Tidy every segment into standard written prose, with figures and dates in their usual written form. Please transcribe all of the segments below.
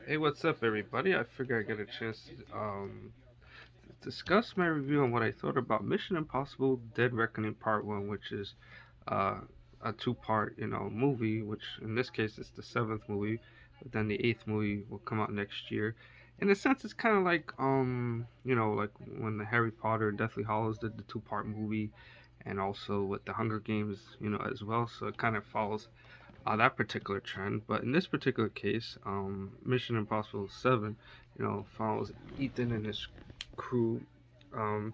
Hey, what's up, everybody? I figure I get a chance to discuss my review on what I thought about Mission Impossible: Dead Reckoning Part One, which is uh, a two-part, movie. Which in this case it's the seventh movie, but then the eighth movie will come out next year. In a sense, it's kind of like like when the Harry Potter and Deathly Hallows did the two-part movie, and also with the Hunger Games, as well. So it kind of follows that particular trend. But in this particular case, Mission Impossible 7, follows Ethan and his crew um,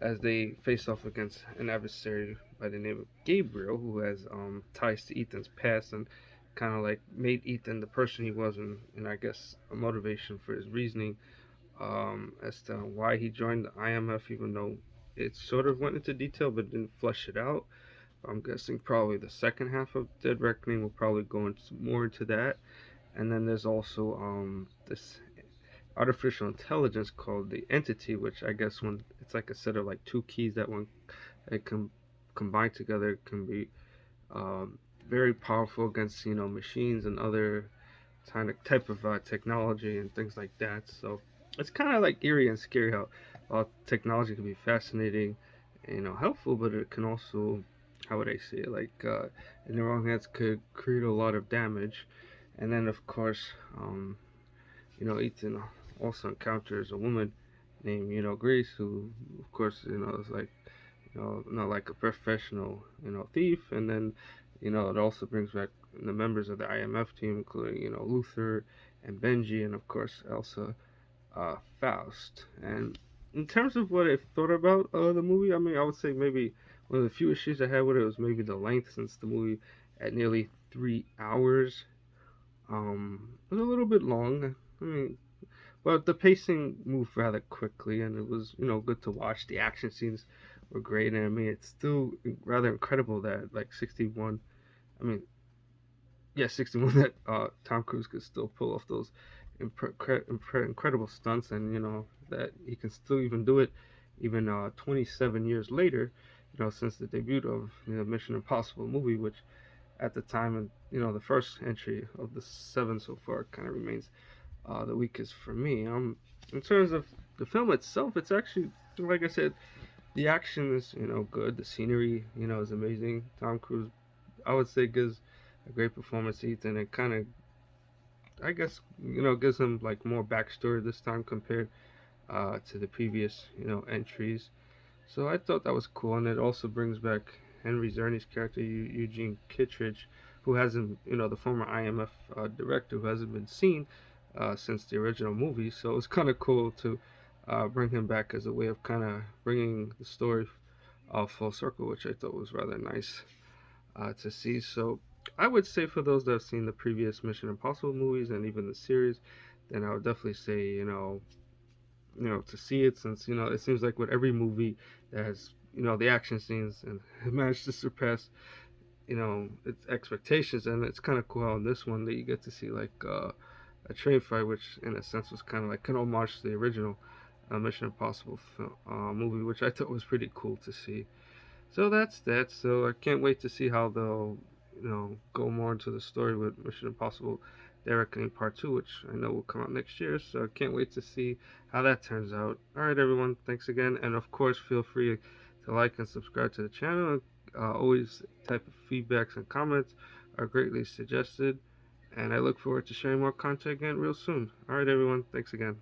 as they face off against an adversary by the name of Gabriel, who has ties to Ethan's past and kind of like made Ethan the person he was, and I guess a motivation for his reasoning as to why he joined the IMF, even though it sort of went into detail but didn't flesh it out. I'm guessing probably the second half of Dead Reckoning will probably go into more into that. And then there's also this artificial intelligence called the Entity, which I guess when it's like a set of like two keys that when it can combine together can be um, very powerful against machines and other type of technology and things like that. So it's kind of like eerie and scary how technology can be fascinating, helpful, but it can also, how would I say it, like in the wrong hands could create a lot of damage. And then of course, Ethan also encounters a woman named Grace, who of course is like not like a professional thief, and then it also brings back the members of the IMF team, including Luther and Benji, and of course Elsa, Faust. And in terms of what I thought about the movie, I mean, I would say maybe one of the few issues I had with it was maybe the length, since the movie at nearly 3 hours was a little bit long. I mean, but the pacing moved rather quickly, and it was good to watch. The action scenes were great, and I mean it's still rather incredible that like 61. I mean, yeah, 61 that Tom Cruise could still pull off those incredible stunts, and that he can still even do it, even 27 years later. Since the debut of Mission Impossible movie, which at the time, and the first entry of the seven so far, kind of remains the weakest for me. In terms of the film itself, it's actually, like I said, the action is good. The scenery is amazing. Tom Cruise, I would say, gives a great performance. Ethan, it kind of, I guess, gives him like more backstory this time compared to the previous entries. So I thought that was cool, and it also brings back Henry Czerny's character Eugene Kittredge, who hasn't, the former IMF director, who hasn't been seen since the original movie. So it's kind of cool to bring him back as a way of kind of bringing the story full circle, which I thought was rather nice to see. So I would say for those that have seen the previous Mission Impossible movies and even the series, then I would definitely say to see it, since it seems like with every movie that has the action scenes and managed to surpass its expectations. And it's kind of cool how in this one that you get to see like a train fight, which in a sense was kind of like an homage to the original Mission Impossible movie, which I thought was pretty cool to see. So that's that. So I can't wait to see how they'll go more into the story with Mission Impossible: Dead Reckoning Part 2, which I know will come out next year. So I can't wait to see how that turns out. All right, everyone. Thanks again, and of course, feel free to like and subscribe to the channel. Always type of feedbacks and comments are greatly suggested, and I look forward to sharing more content again real soon. All right, everyone. Thanks again.